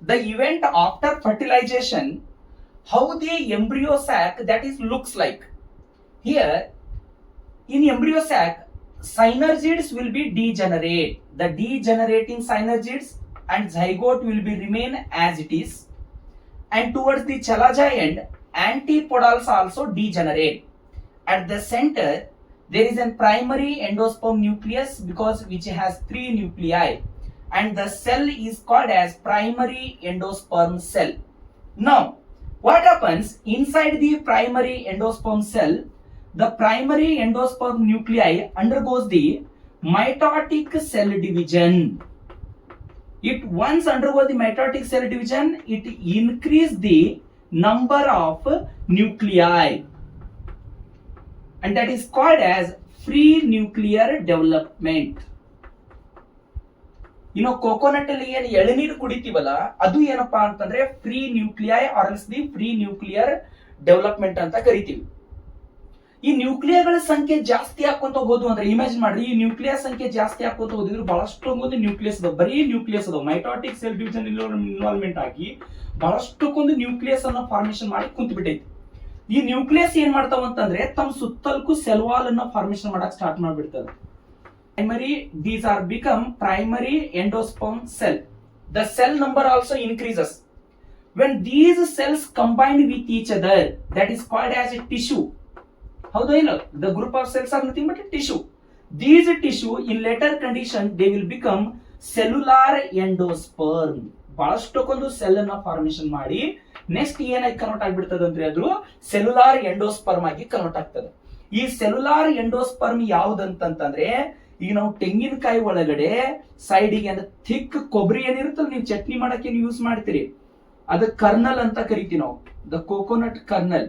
the event after fertilization, how the embryo sac that is looks like. Here in embryo sac, synergids will be degenerate, the degenerating synergids, and zygote will be remain as it is, and towards the chalaja end antipodals also degenerate. At the center there is a primary endosperm nucleus because which has 3 nuclei, and the cell is called as primary endosperm cell. Now what happens inside the primary endosperm cell? The primary endosperm nuclei undergoes the mitotic cell division. It once undergoes the mitotic cell division, it increase the number of nuclei, and that is called as free nuclear development. Coconut ಅಲ್ಲಿ ಏನು ಎಳನೀರು ಕುಡಿತೀವಲ್ಲ, ಅದು ಏನಪ್ಪಾ ಅಂತಂದ್ರೆ free nuclei or else the free nuclear development ಅಂತ ಕರಿತೀವಿ. ಈ ನ್ಯೂಕ್ಲಿಯರ್ಗಳ ಸಂಖ್ಯೆ ಜಾಸ್ತಿ ಹಾಕೊಂತ ಹೋದ್ವು ಅಂದ್ರೆ ಇಮ್ಯಾಜಿನ್ ಮಾಡ್ರಿ, ಈ ನ್ಯೂಕ್ಲಿಯರ್ ಸಂಖ್ಯೆ ಜಾಸ್ತಿ ಹಾಕೊಂತ ಹೋದಿದ್ರು ಬಹಳಷ್ಟು ನ್ಯೂಕ್ಲಿಯಸ್ ಅದಾವ, ಬರೀ ನ್ಯೂಕ್ಲಿಯಸ್ ಅದಾವ. ಮೈಟಾಟಿಕ್ ಸೆಲ್ ಡಿವಿಷನ್ ಇನ್ವಾಲ್ವ್ಮೆಂಟ್ ಆಗಿ ಬಹಳಷ್ಟಕ್ಕೊಂದು ನ್ಯೂಕ್ಲಿಯಸ್ ಅನ್ನ ಫಾರ್ಮೇಶನ್ ಮಾಡಿ ಕುಂತ ಬಿಟ್ಟೈತಿ. ಈ ನ್ಯೂಕ್ಲಿಯಸ್ ಏನ್ ಮಾಡ್ತಾವ ಅಂತಂದ್ರೆ ತಮ್ಮ ಸುತ್ತಲಕ್ಕೂ ಸೆಲ್ ವಾಲ್ ಅನ್ನ ಫಾರ್ಮೇಶನ್ ಮಾಡಕ್ start ಮಾಡ್ಬಿಡ್ತದೆ. Primary, these are become primary endosperm cell. The cell number also increases. When these cells combine with each other, that is called as a tissue. How do I know? The group of cells are nothing but a tissue. These tissue in later condition they will become cellular endosperm. ಬಹಳಷ್ಟಕ್ಕೊಂದು cell ಅನ್ನ formation ಮಾಡಿ next ಏನಾಗಿ convert ಆಗ್ಬಿಡ್ತದೆ ಅಂದ್ರೆ ಅದು cellular endosperm ಆಗಿ convert ಆಗ್ತದೆ. ಈ ಸೆಲ್ಯುಲಾರ್ ಎಂಡೋಸ್ಪರ್ಮ್ ಯಾವ್ದಂತಂದ್ರೆ, ಈಗ ನಾವು ತೆಂಗಿನಕಾಯಿ ಒಳಗಡೆ ಸೈಡಿಗೆ ಅಂದ್ರೆ ಥಿಕ್ ಕೊಬ್ಬರಿ ಏನಿರುತ್ತಲ್ಲ, ನೀವು ಚಟ್ನಿ ಮಾಡಕ್ಕೆ ಯೂಸ್ ಮಾಡ್ತೀರಿ, ಅದ ಕರ್ನಲ್ ಅಂತ ಕರಿತೀವಿ ನಾವು, ದ ಕೋಕೋನಟ್ ಕರ್ನಲ್.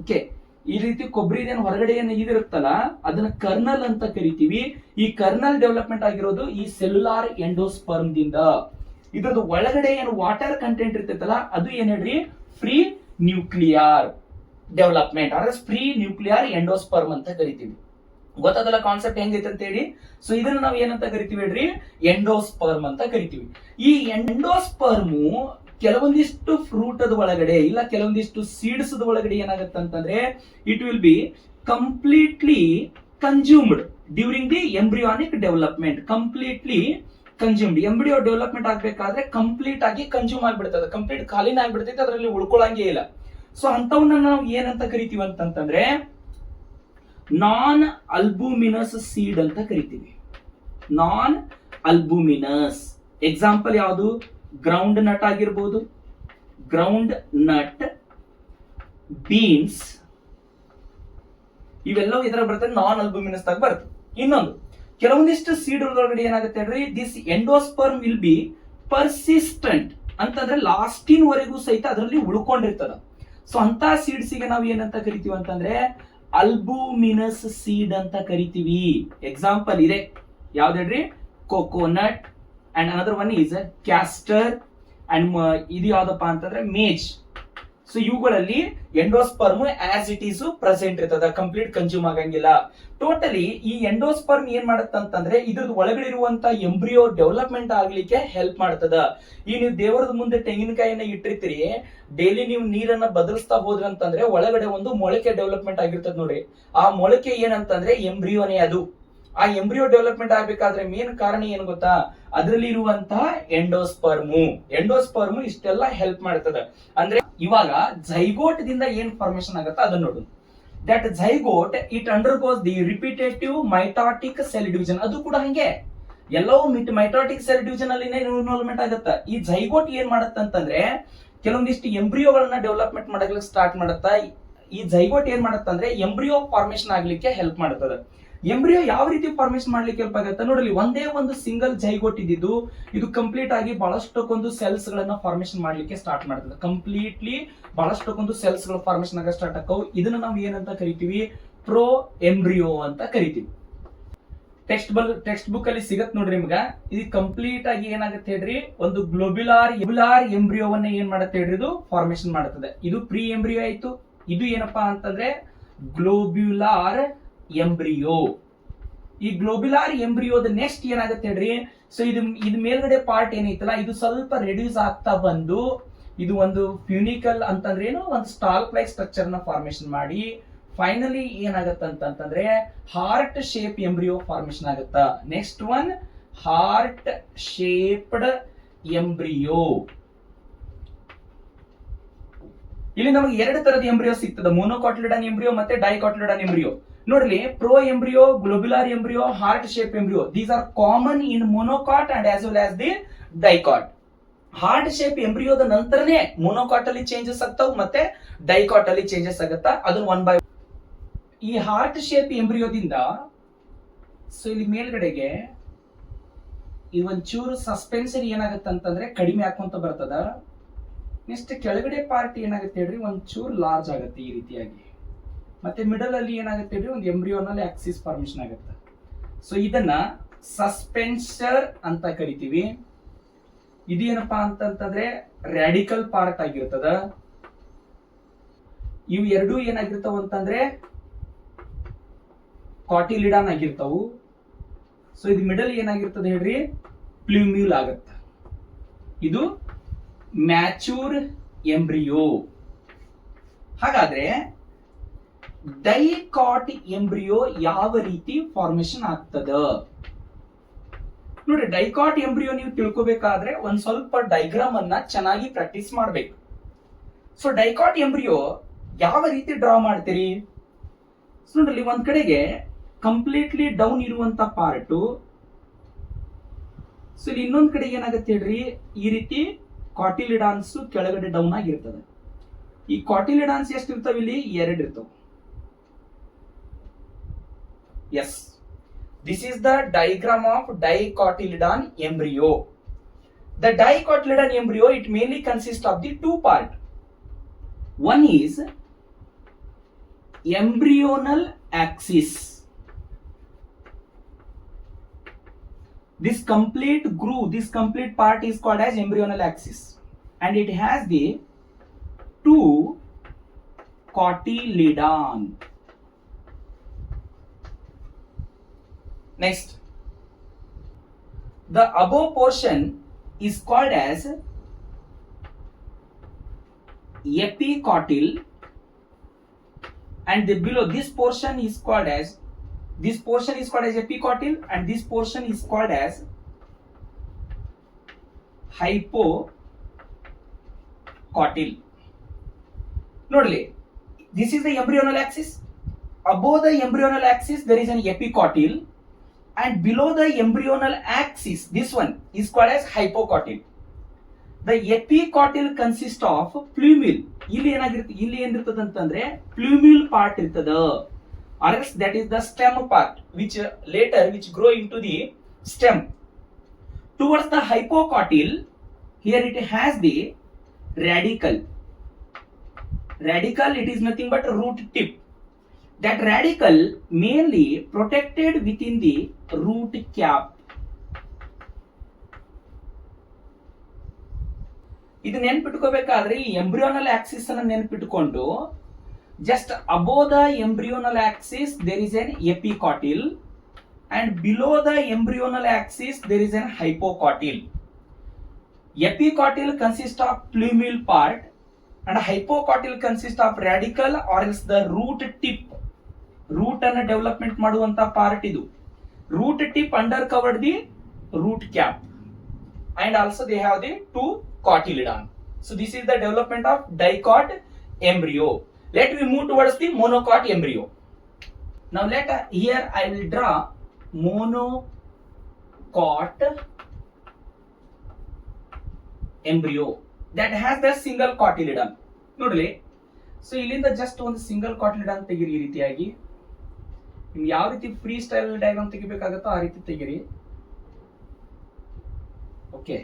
ಓಕೆ, ಈ ರೀತಿ ಕೊಬ್ಬರಿ ಏನು ಹೊರಗಡೆ ಏನು ಇದಿರುತ್ತಲ್ಲ ಅದನ್ನ ಕರ್ನಲ್ ಅಂತ ಕರಿತೀವಿ. ಈ ಕರ್ನಲ್ ಡೆವಲಪ್ಮೆಂಟ್ ಆಗಿರೋದು ಈ ಸೆಲ್ಯುಲಾರ್ ಎಂಡೋಸ್ಪರ್ಮ್ ದಿಂದ. ಇದ್ರದ್ದು ಒಳಗಡೆ ಏನು ವಾಟರ್ ಕಂಟೆಂಟ್ ಇರ್ತೈತಲ್ಲ ಅದು ಏನ್ ಹೇಳ್ರಿ, free nuclear development are free nuclear endosperm ಅಂತ ಕರಿತೀವಿ. ಗೊತ್ತಾದಲ್ಲ ಕಾನ್ಸೆಪ್ಟ್ ಹೆಂಗೈತೆ ಅಂತ ಹೇಳಿ. ಸೊ ಇದನ್ನ ನಾವು ಏನಂತ ಕರಿತೀವಿ ಹೇಳ್ರಿ, ಎಂಡೋಸ್ಪರ್ಮ್ ಅಂತ ಕರಿತೀವಿ. ಈ ಎಂಡೋಸ್ಪರ್ಮು ಕೆಲವೊಂದಿಷ್ಟು ಫ್ರೂಟ್ ಅದ ಒಳಗಡೆ ಇಲ್ಲ ಕೆಲವೊಂದಿಷ್ಟು ಸೀಡ್ಸ್ ಒಳಗಡೆ ಏನಾಗುತ್ತೆ ಅಂತಂದ್ರೆ it will be completely consumed during the embryonic development. Completely consumed, embryo development ಆಗ್ಬೇಕಾದ್ರೆ ಕಂಪ್ಲೀಟ್ ಆಗಿ ಕನ್ಸ್ಯೂಮ್ ಆಗ್ಬಿಡ್ತದೆ, ಕಂಪ್ಲೀಟ್ ಖಾಲಿನ ಆಗ್ಬಿಡ್ತೈತೆ, ಅದರಲ್ಲಿ ಉಳ್ಕೊಳ್ಳಂಗೇ ಇಲ್ಲ. ಸೊ ಅಂತವನ್ನ ನಾವು ಏನಂತ ಕರಿತೀವಿ ಅಂತಂದ್ರೆ ನಾನ್ ಅಲ್ಬುಮಿನಸ್ ಸೀಡ್ ಅಂತ ಕರಿತೀವಿ. ನಾನ್ ಅಲ್ಬುಮಿನಸ್ ಎಕ್ಸಾಂಪಲ್ ಯಾವುದು, ಗ್ರೌಂಡ್ ನಟ್ ಆಗಿರ್ಬೋದು, ಗ್ರೌಂಡ್ ನಟ್, ಬೀನ್ಸ್, ಇವೆಲ್ಲವೂ ಇದರ ಬರ್ತದೆ, ನಾನ್ ಅಲ್ಬುಮಿನಸ್ ಆಗಿ ಬರುತ್ತೆ. ಇನ್ನೊಂದು ಕೆಲವೊಂದಿಷ್ಟು ಸೀಡ್ ಒಳಗಡೆ ಏನಾಗುತ್ತೆ ಹೇಳ್ರಿ, this endosperm will be persistent ಅಂತಂದ್ರೆ ಲಾಸ್ಟಿನ್ ವರೆಗೂ ಸಹಿತ ಅದರಲ್ಲಿ ಉಳ್ಕೊಂಡಿರ್ತದ. ಸೊ ಅಂತ ಸೀಡ್ಸ್ ಗೆ ನಾವು ಏನಂತ ಕರಿತೀವಿ ಅಂತಂದ್ರೆ ಅಲ್ಬುಮಿನಸ್ ಸೀಡ್ ಅಂತ ಕರಿತೀವಿ. ಎಕ್ಸಾಂಪಲ್ ಇದೆ ಯಾವ್ದು ಹೇಳ್ರಿ, coconut, and another one is castor, and ಇದು ಯಾವ್ದಪ್ಪ ಅಂತಂದ್ರೆ ಮೇಜ್. ಸೊ ಇವುಗಳಲ್ಲಿ endosperm as it is present ಇರ್ತದ, ಕಂಪ್ಲೀಟ್ ಕನ್ಸ್ಯೂಮ್ ಆಗಂಗಿಲ್ಲ. ಟೋಟಲಿ ಈ ಎಂಡೋಸ್ಪರ್ಮ್ ಏನ್ ಮಾಡತ್ತಂತಂದ್ರೆ ಇದ್ರದ್ದು ಒಳಗಡೆ ಇರುವಂತ ಎಂಬ್ರಿಯೋ ಡೆವಲಪ್ಮೆಂಟ್ ಆಗ್ಲಿಕ್ಕೆ ಹೆಲ್ಪ್ ಮಾಡ್ತದ. ಈ ನೀವು ದೇವರದ ಮುಂದೆ ತೆಂಗಿನಕಾಯಿನ ಇಟ್ಟಿರ್ತೀರಿ, ಡೈಲಿ ನೀವು ನೀರನ್ನ ಬದಲಿಸ್ತಾ ಹೋದ್ರಿ ಅಂತಂದ್ರೆ ಒಳಗಡೆ ಒಂದು ಮೊಳಕೆ ಡೆವಲಪ್ಮೆಂಟ್ ಆಗಿರ್ತದ ನೋಡ್ರಿ. ಆ ಮೊಳಕೆ ಏನಂತಂದ್ರೆ ಎಂಬ್ರಿಯೋನೇ ಅದು. ಆ ಎಂಬ್ರಿಯೋ ಡೆವಲಪ್ಮೆಂಟ್ ಆಗ್ಬೇಕಾದ್ರೆ ಮೇನ್ ಕಾರಣ ಏನು ಗೊತ್ತಾ, ಅದರಲ್ಲಿ ಇರುವಂತಹ ಎಂಡೋಸ್ಪರ್ಮ್ ಇಷ್ಟೆಲ್ಲ ಹೆಲ್ಪ್ ಮಾಡ್ತದ. ಅಂದ್ರೆ ಇವಾಗ ಝೈಗೋಟ್ ದಿಂದ ಏನ್ ಫಾರ್ಮೇಶನ್ ಆಗುತ್ತೆ ಅದನ್ನ ನೋಡು. That zygote it undergoes the repetitive mitotic cell division. ಅದು ಕೂಡ ಹಂಗೆ ಎಲ್ಲವೂ ಮೈಟಾಟಿಕ್ ಸೆಲ್ ಡಿವಿಷನ್ ಅಲ್ಲಿ ಇನ್ವಾಲ್ವ್ಮೆಂಟ್ ಆಗುತ್ತೆ. ಈ ಝೈಗೋಟ್ ಏನ್ ಮಾಡತ್ತಂತಂದ್ರೆ ಕೆಲವೊಂದಿಷ್ಟು ಎಂಬ್ರಿಯೋಗಳನ್ನ ಡೆವಲಪ್ಮೆಂಟ್ ಮಾಡಲಿಕ್ಕೆ ಸ್ಟಾರ್ಟ್ ಮಾಡುತ್ತಾ. ಈ ಝೈಗೋಟ್ ಏನ್ ಮಾಡತ್ತಂದ್ರೆ ಎಂಬ್ರಿಯೋ ಫಾರ್ಮೇಶನ್ ಆಗ್ಲಿಕ್ಕೆ ಹೆಲ್ಪ್ ಮಾಡ್ತದೆ. ಎಂಬ್ರಿಯೋ ಯಾವ ರೀತಿ ಫಾರ್ಮೇಶನ್ ಮಾಡ್ಲಿಕ್ಕೆ ಹೆಲ್ಪ್ ಆಗುತ್ತೆ ನೋಡಲಿ. ಒಂದೇ ಒಂದು ಸಿಂಗಲ್ ಝೈಗೋಟ್ ಇದ್ದಿದ್ದು ಇದು ಕಂಪ್ಲೀಟ್ ಆಗಿ ಬಹಳಷ್ಟಕ್ಕೊಂದು ಸೆಲ್ಸ್ ಗಳನ್ನ ಫಾರ್ಮೇಶನ್ ಮಾಡ್ಲಿಕ್ಕೆ ಸ್ಟಾರ್ಟ್ ಮಾಡ್ತದೆ. ಕಂಪ್ಲೀಟ್ಲಿ ಬಹಳಷ್ಟಕ್ಕೊಂದು ಸೆಲ್ಸ್ ಗಳು ಫಾರ್ಮೇಶನ್ ಆಗ ಸ್ಟಾರ್ಟ್ ಆಕ್ಕವು. ಇದನ್ನ ನಾವು ಏನಂತ ಕರಿತೀವಿ, ಪ್ರೋ ಎಂಬ್ರಿಯೋ ಅಂತ ಕರಿತೀವಿ. ಟೆಕ್ಸ್ಟ್ ಬುಕ್ ಅಲ್ಲಿ ಸಿಗತ್ ನೋಡ್ರಿ ನಿಮ್ಗ. ಇದು ಕಂಪ್ಲೀಟ್ ಆಗಿ ಏನಾಗುತ್ತೆ ಹೇಳ್ರಿ, ಒಂದು ಗ್ಲೋಬ್ಯುಲಾರ್ ಎಂಬ್ರಿಯೋವನ್ನ ಏನ್ ಮಾಡತ್ತೆ ಹೇಳ್ರಿ, ಇದು ಫಾರ್ಮೇಶನ್ ಮಾಡುತ್ತದೆ. ಇದು ಪ್ರೀ ಎಂಬ್ರಿಯೋ ಆಯ್ತು. ಇದು ಏನಪ್ಪಾ ಅಂತಂದ್ರೆ ಗ್ಲೋಬ್ಯುಲಾರ್ ಎಂಬ್ರಿಯೋ. ಈ ಗ್ಲೋಬ್ಯುಲಾರ್ ಎಂಬ್ರಿಯೋದ ನೆಕ್ಸ್ಟ್ ಏನಾಗುತ್ತೆ ಹೇಳ್ರಿ, ಸೊ ಇದು ಮೇಲ್ಗಡೆ ಪಾರ್ಟ್ ಏನೈತಲ್ಲ ಇದು ಸ್ವಲ್ಪ ರೆಡ್ಯೂಸ್ ಆಗ್ತಾ ಬಂದು ಇದು ಒಂದು ಫ್ಯೂನಿಕಲ್ ಅಂತಂದ್ರೆ ಏನು ಒಂದು ಸ್ಟಾಲ್ಕ್ ಲೈಕ್ ಸ್ಟ್ರಕ್ಚರ್ ನ ಫಾರ್ಮೇಶನ್ ಮಾಡಿ ಫೈನಲಿ ಏನಾಗತ್ತ ಅಂತಂದ್ರೆ ಹಾರ್ಟ್ ಶೇಪ್ ಎಂಬ್ರಿಯೋ ಫಾರ್ಮೇಶನ್ ಆಗುತ್ತ. Next one heart shaped embryo. ಇಲ್ಲಿ ನಮಗೆ ಎರಡು ತರದ ಎಂಬ್ರಿಯೋ ಸಿಗ್ತದೆ, ಮೊನೋಕಾಟಿಲಿಡಾನ್ ಎಂಬ್ರಿಯೋ ಮತ್ತೆ ಡೈಕಾಟಿಲಿಡಾನ್ ಎಂಬ್ರಿಯೋ. ನೋಡ್ಲಿ, pro embryo, globular embryo, heart shape embryo, these are common in monocot and as well as the dicot. Heart shape ಎಂಬ್ರಿಯೋದ ನಂತರನೇ ಮೊನೋಕಾಟ್ ಅಲ್ಲಿ ಚೇಂಜಸ್ ಆಗ್ತಾವ ಮತ್ತೆ ಡೈಕಾಟ್ ಅಲ್ಲಿ ಚೇಂಜಸ್ ಆಗತ್ತಾ, ಅದನ್ನ ಒನ್ ಬೈ. ಈ ಹಾರ್ಟ್ ಶೇಪ್ ಎಂಬ್ರಿಯೋದಿಂದ ಸೊ ಇಲ್ಲಿ ಮೇಲ್ಗಡೆಗೆ ಈ ಒಂಚೂರು ಸಸ್ಪೆನ್ಸರಿ ಏನಾಗುತ್ತೆ ಅಂತಂದ್ರೆ ಕಡಿಮೆ ಹಾಕೊಂತ ಬರ್ತದ. ನೆಕ್ಸ್ಟ್ ಕೆಳಗಡೆ ಪಾರ್ಟ್ ಏನಾಗುತ್ತೆ ಹೇಳ್ರಿ ಒಂಚೂರು ಲಾರ್ಜ್ ಆಗುತ್ತೆ ಈ ರೀತಿಯಾಗಿ. ಮತ್ತೆ ಮಿಡಲ್ ಅಲ್ಲಿ ಏನಾಗುತ್ತೆ ಹೇಳ್ರಿ ಒಂದು ಎಂಬ್ರಿಯೋನಲ್ ಆಕ್ಸಿಸ್ ಫಾರ್ಮೇಶನ್ ಆಗುತ್ತೆ. ಸೊ ಇದನ್ನ ಸಸ್ಪೆನ್ಸರ್ ಅಂತ ಕರಿತೀವಿ. ಇದೇನಪ್ಪಾ ಅಂತಂತಂದ್ರೆ ರ್ಯಾಡಿಕಲ್ ಪಾರ್ಟ್ ಆಗಿರ್ತದ. ಇವು ಎರಡೂ ಏನಾಗಿರ್ತಾವ ಅಂತಂದ್ರೆ ಕಾಟಿಲಿಡಾನ್ ಆಗಿರ್ತಾವು. ಸೊ ಇದು ಮಿಡಲ್ ಏನಾಗಿರ್ತದೆ ಹೇಳ್ರಿ ಪ್ಲೂಮ್ಯೂಲ್ ಆಗತ್ತ. ಇದು ಮ್ಯಾಚೂರ್ ಎಂಬ್ರಿಯೋ. ಹಾಗಾದ್ರೆ ಡೈಕಾಟ್ ಎಂಬ್ರಿಯೋ ಯಾವ ರೀತಿ ಫಾರ್ಮೇಶನ್ ಆಗ್ತದ ನೋಡ್ರಿ. ಡೈಕಾಟ್ ಎಂಬ್ರಿಯೋ ನೀವು ತಿಳ್ಕೋಬೇಕಾದ್ರೆ ಒಂದ್ ಸ್ವಲ್ಪ ಡೈಗ್ರಾಮ್ ಅನ್ನ ಚೆನ್ನಾಗಿ ಪ್ರಾಕ್ಟೀಸ್ ಮಾಡ್ಬೇಕು. ಸೊ ಡೈಕಾಟ್ ಎಂಬ್ರಿಯೋ ಯಾವ ರೀತಿ ಡ್ರಾ ಮಾಡ್ತೀರಿ ನೋಡ್ರಿ, ಒಂದ್ ಕಡೆಗೆ ಕಂಪ್ಲೀಟ್ಲಿ ಡೌನ್ ಇರುವಂತ ಪಾರ್ಟು. ಸೊ ಇಲ್ಲಿ ಇನ್ನೊಂದ್ ಕಡೆ ಏನಾಗುತ್ತೆ ಹೇಳ್ರಿ ಈ ರೀತಿ ಕಾಟಿಲಿಡಾನ್ಸ್ ಕೆಳಗಡೆ ಡೌನ್ ಆಗಿರ್ತದೆ. ಈ ಕಾಟಿಲಿಡಾನ್ಸ್ ಎಷ್ಟು ಇರ್ತಾವ ಇಲ್ಲಿ ಎರಡು ಇರ್ತಾವ. Yes, this is the diagram of dicotyledon embryo. The dicotyledon embryo, it mainly consists of the two part. One is embryonal axis. This complete groove, this complete part is called as embryonal axis, and it has the two cotyledon. Next, the above portion is called as epicotyl, and the below this portion is called as epicotyl, and this portion is called as hypocotyl. Notice, this is the embryonal axis. Above the embryonal axis there is an epicotyl, and below the embryonal axis this one is called as hypocotyl. The epicotyl consists of plumule. ಇಲ್ಲಿ ಏನಿರ್ತದೆ ಅಂತಂದ್ರೆ plumule part ಇರ್ತದ, or else that is the stem part which grow into the stem. Towards the hypocotyl, here it has the radicle. It is nothing but root tip. That radicle mainly protected within the root cap. ಇದು ನೆನ್ಪಿಟ್ಕೋಬೇಕಾದ್ರೆ ಈ embryonal Axis ಅನ್ನು ನೆನ್ಪಿಟ್ಕೊಂಡು just above the embryonal axis there is an epicotyl, and below the embryonal axis there is an hypocotyl. Epicotyl consists of plumule part and hypocotyl consists of radicle or else the root tip. Root ಅನ್ನು development ಮಾಡುವಂತ part ಇದು. Root tip under covered the root cap, and also they have the two cotyledon. So this is the development of dicot embryo. Let me move towards the monocot embryo. Now here I will draw monocot embryo that has the single cotyledon. ನೋಡ್ಲಿ, so ಇಲ್ಲಿಂದ just ಒಂದು single ಕಾಟಿಲಿಡಾನ್ ತೆಗಿರಿ ಈ ರೀತಿಯಾಗಿ. ನಿಮ್ಗೆ ಯಾವ ರೀತಿ free style diagram ತೆಗಿಬೇಕಾಗತ್ತೋ ಆ ರೀತಿ ತೆಗಿರಿ. Okay,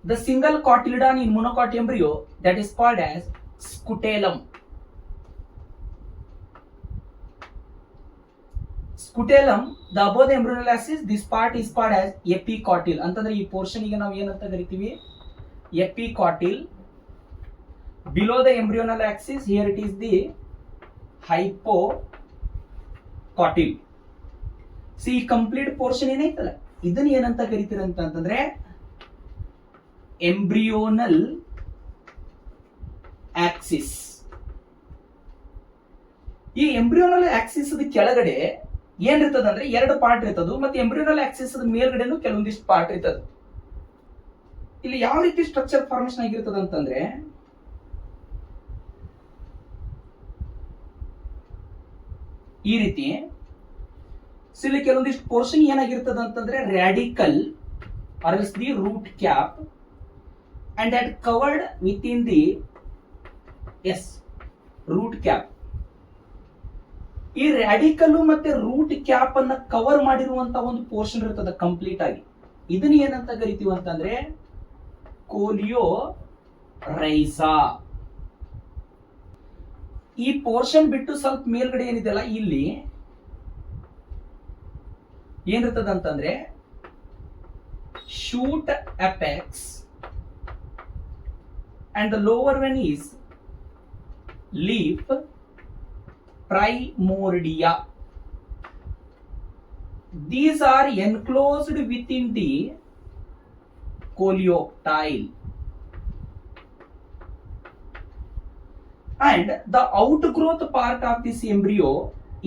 the single cotyledon in monocot embryo that is called as scutellum. Scutellum, the above the embryonal axis, this part is called as epicotyl. ಅಂತಂದ್ರೆ ಈ ಪೋರ್ಷನ್ ಗೆ ನಾವು ಏನಂತ ಕರಿತೀವಿ, epicotyl. Below the embryonal axis, here it is the hypocotyl. C ಈ complete portion ಏನೈತಲ್ಲ ಇದನ್ನ ಏನಂತ ಕರಿತೀರ ಅಂತಂದ್ರೆ ಎಂಬ್ರಿಯೋನಲ್ ಆಕ್ಸಿಸ್. ಈ ಎಂಬ್ರಿಯೋನಲ್ ಆಕ್ಸಿಸ್ ಕೆಳಗಡೆ ಏನಿರ್ತದ ಅಂದ್ರೆ ಎರಡು ಪಾರ್ಟ್ ಇರ್ತದ, ಮತ್ತೆ ಎಂಬ್ರಿಯೋನಲ್ ಆಕ್ಸಿಸ್ ಮೇಲ್ಗಡೆನೂ ಕೆಲವೊಂದಿಷ್ಟು ಪಾರ್ಟ್ ಇರ್ತದ. ಇಲ್ಲಿ ಯಾವ ರೀತಿ ಸ್ಟ್ರಕ್ಚರ್ ಫಾರ್ಮೇಶನ್ ಆಗಿರ್ತದ ಅಂತಂದ್ರೆ ಈ ರೀತಿ. ಇಲ್ಲಿ ಕೆಲವೊಂದಿಷ್ಟು ಪೋರ್ಷನ್ ಏನಾಗಿರ್ತದ ಅಂತಂದ್ರೆ radical or else the root cap and that covered with in the root cap. ಈ ರ್ಯಾಡಿಕಲ್ ಮತ್ತೆ ರೂಟ್ ಕ್ಯಾಪ್ ಅನ್ನ ಕವರ್ ಮಾಡಿರುವಂತ ಒಂದು ಪೋರ್ಷನ್ ಇರ್ತದ ಕಂಪ್ಲೀಟ್ ಆಗಿ. ಇದನ್ನ ಏನಂತ ಕರಿತೀವಿ ಅಂತಂದ್ರೆ ಕೋಲಿಯೋ ರೈಸಾ. ಈ ಪೋರ್ಷನ್ ಬಿಟ್ಟು ಸ್ವಲ್ಪ ಮೇಲ್ಗಡೆ ಏನಿದೆಯಲ್ಲ ಇಲ್ಲಿ ಏನಿರ್ತದ ಅಂತಂದ್ರೆ shoot apex and the lower one is leaf primordia. These are enclosed within the coleoptile and the outgrowth part of this embryo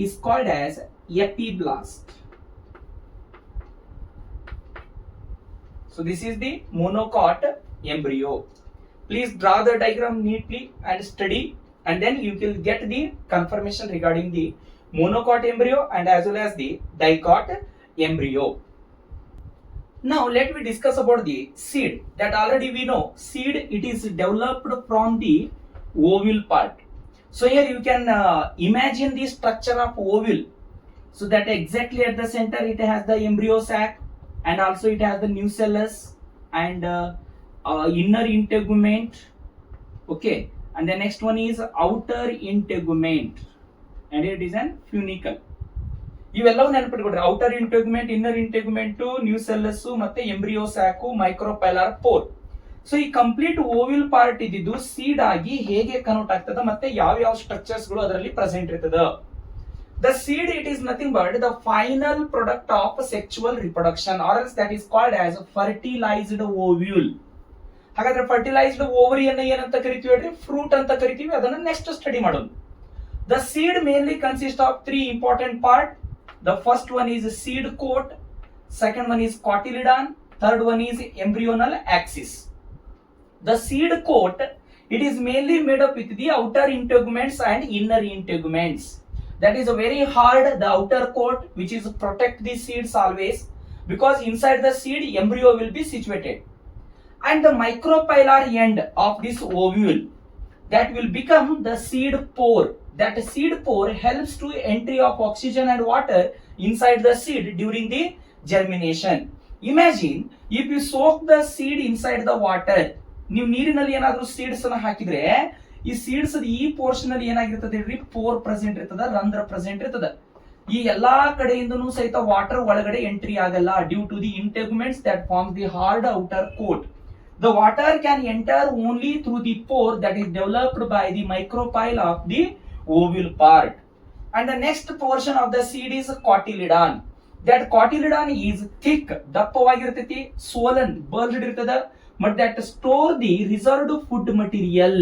is called as epiblast. So this is the monocot embryo. Please draw the diagram neatly and study, and then you will get the confirmation regarding the monocot embryo and as well as the dicot embryo. Now let me discuss about the seed. That already we know seed, it is developed from the ovule part. So here you can imagine the structure of ovule. So that exactly at the center it has the embryo sac and also it has the nucellus and inner integument. Okay. And the next one is outer integument and it is an funicle. ಇವೆಲ್ಲವೂ ನೆನಪಿಟ್ಕೊಡ್ರಿ. Outer integument, inner integument, ನ್ಯೂಸೆಲ್ಲಸ್ ಮತ್ತೆ embryo ಸ್ಯಾಕು, micropylar four. So ಈ complete ಓವಿಲ್ part ಇದ್ದಿದ್ದು seed ಆಗಿ ಹೇಗೆ convert ಆಗ್ತದ ಮತ್ತೆ ಯಾವ ಯಾವ ಸ್ಟ್ರಕ್ಚರ್ಸ್ ಗಳು ಅದರಲ್ಲಿ ಪ್ರೆಸೆಂಟ್ ಇರ್ತದ. The seed it is nothing but the final product of sexual reproduction or else that is called as fertilized ovule. ಹಾಗಾದ್ರೆ ಫರ್ಟಿಲೈಸ್ಡ್ ಓವರಿಯನ್ನ ಏನಂತ ಕರಿತೀವಿ ಹೇಳ್ರಿ? ಫ್ರೂಟ್ ಅಂತ ಕರಿತೀವಿ. ಅದನ್ನ ನೆಕ್ಸ್ಟ್ ಸ್ಟಡಿ ಮಾಡೋಣ. The seed mainly consist of 3 important part. The first one is seed coat, second one is cotyledon, third one is embryonal axis. The seed coat, it is mainly made up with the outer integuments and inner integuments. That is a very hard, the outer coat which is protect the seeds always, because inside the seed embryo will be situated. And the micropylar end of this ovule, that will become the seed pore. That seed pore helps to entry of oxygen and water inside the seed during the germination. Imagine if you soak the seed inside the water. ನೀವು ನೀರಿನಲ್ಲಿ ಏನಾದ್ರೂ seeds ಅನ್ನ ಹಾಕಿದ್ರೆ ಈ seeds ಈ portion ಅಲ್ಲಿ ಏನಾಗಿರ್ತದೆ ಹೇಳ್ರಿ? Four present ಇರ್ತದ, ರಂಧ್ರ ಪ್ರೆಸೆಂಟ್ ಇರ್ತದ. ಈ ಎಲ್ಲಾ ಕಡೆಯಿಂದನೂ ಸಹಿತ ವಾಟರ್ ಒಳಗಡೆ ಎಂಟ್ರಿ ಆಗಲ್ಲ due to the integuments that form the hard outer coat. The water can enter only through the pore that is developed by the micropyle of the ovule part. And the next portion of the seed is cotyledon. That cotyledon is thick, ದಪ್ಪವಾಗಿರ್ತೈತಿ, swollen ಬರ್ಲ್ಡ್ ಇರ್ತದ, but that store the reserved food material.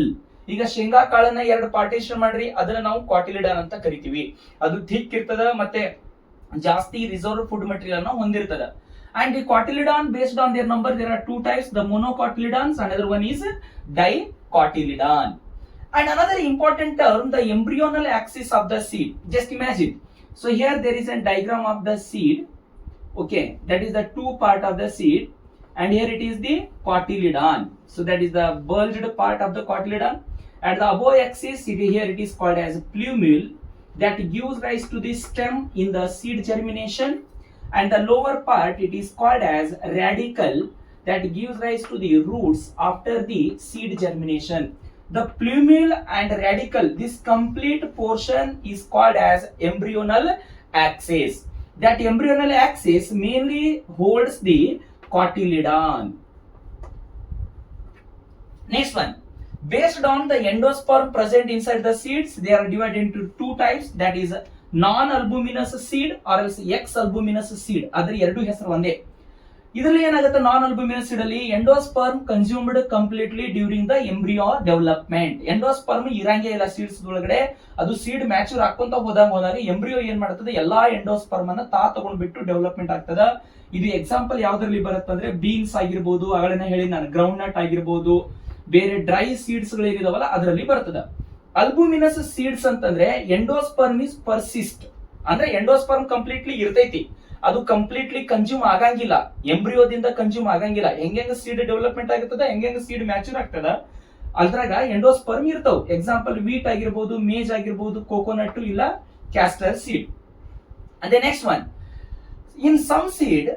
ಈಗ ಶೇಂಗಾ ಕಾಳನ್ನ 2 partition ಮಾಡ್ರಿ, ಅದನ್ನ ನಾವು ಕಾಟಿಲಿಡಾನ್ ಅಂತ ಕರಿತೀವಿ. ಅದು ಥಿಕ್ ಇರ್ತದ ಮತ್ತೆ ಜಾಸ್ತಿ ರಿಸರ್ವ್ಡ್ ಫುಡ್ ಮಟೀರಿಯಲ್ ಅನ್ನ ಹೊಂದಿರ್ತದ. And the cotyledon based on their number there are 2 types, the monocotyledons and other one is dicotyledon. And another important term, the embryonal axis of the seed. Just imagine, so here there is a diagram of the seed. Okay, that is the 2 part of the seed. And here it is the cotyledon. So that is the bulged part of the cotyledon. At the above axis, here it is called as plumule, that gives rise to the stem in the seed germination. And the lower part, it is called as radicle, that gives rise to the roots after the seed germination. The plumule and radicle, this complete portion is called as embryonal axis. That embryonal axis mainly holds the cotyledon. Next one, based on the endosperm present inside the seeds, they are divided into 2 types, that is non albuminous seed or else exalbuminous seed, ಅದ್ರ ಎರಡು ಹೆಸರು ಒಂದೇ. ಇದರಲ್ಲಿ ಏನಾಗುತ್ತೆ, non albuminous seed ಅಲ್ಲಿ endosperm consumed completely during the embryo development. Endosperm ಇರಂಗೇ ಇಲ್ಲ seeds ಒಳಗಡೆ, ಅದು ಸೀಡ್ ಮ್ಯಾಚೂರ್ ಹಾಕೊಂತ ಹೋದಾಗ ಎಂಬ್ರಿಯೋ ಏನ್ ಮಾಡುತ್ತದೆ, ಎಲ್ಲಾ ಎಂಡೋಸ್ಪರ್ಮ್ ಅನ್ನ ತಗೊಂಡ್ಬಿಟ್ಟು ಡೆವಲಪ್ಮೆಂಟ್ ಆಗ್ತದ. ಇದು ಎಕ್ಸಾಂಪಲ್ ಯಾವ್ದ್ರಲ್ಲಿ ಬರುತ್ತೆ ಅಂದ್ರೆ ಬೀನ್ಸ್ ಆಗಿರ್ಬೋದು, ಆಗಲೇ ಹೇಳಿ ನಾನು ಗ್ರೌಂಡ್ ನಟ್ ಆಗಿರ್ಬೋದು, ಬೇರೆ ಡ್ರೈ ಸೀಡ್ಸ್ ಗಳಿದಾವಲ್ಲ ಅದರಲ್ಲಿ ಬರ್ತದ. ಅಲ್ಬುಮಿನಸ್ ಸೀಡ್ಸ್ ಅಂತಂದ್ರೆ ಎಂಡೋಸ್ಪರ್ಮ್ ಇಸ್ ಪರ್ಸಿಸ್ಟ್, ಅಂದ್ರೆ ಎಂಡೋಸ್ಪರ್ಮ್ ಕಂಪ್ಲೀಟ್ಲಿ ಇರ್ತೈತಿ, ಅದು ಕಂಪ್ಲೀಟ್ಲಿ ಕನ್ಸ್ಯೂಮ್ ಆಗಂಗಿಲ್ಲ, ಎಂಬ್ರಿಯೋದಿಂದ ಕನ್ಸ್ಯೂಮ್ ಆಗಂಗಿಲ್ಲ. ಹೆಂಗ ಸೀಡ್ ಡೆವಲಪ್ಮೆಂಟ್ ಆಗ್ತದ, ಹೆಂಗ ಸೀಡ್ ಮ್ಯಾಚೂರ್ ಆಗ್ತದ, ಅದ್ರಾಗ ಎಂಡೋಸ್ಪರ್ಮ್ ಇರ್ತಾವ. ಎಕ್ಸಾಂಪಲ್ ವೀಟ್ ಆಗಿರ್ಬೋದು, ಮೇಜ್ ಆಗಿರ್ಬೋದು, ಕೋಕೋನಟ್ ಇಲ್ಲ ಕ್ಯಾಸ್ಟರ್ ಸೀಡ್. ಅದೇ next one, in some seed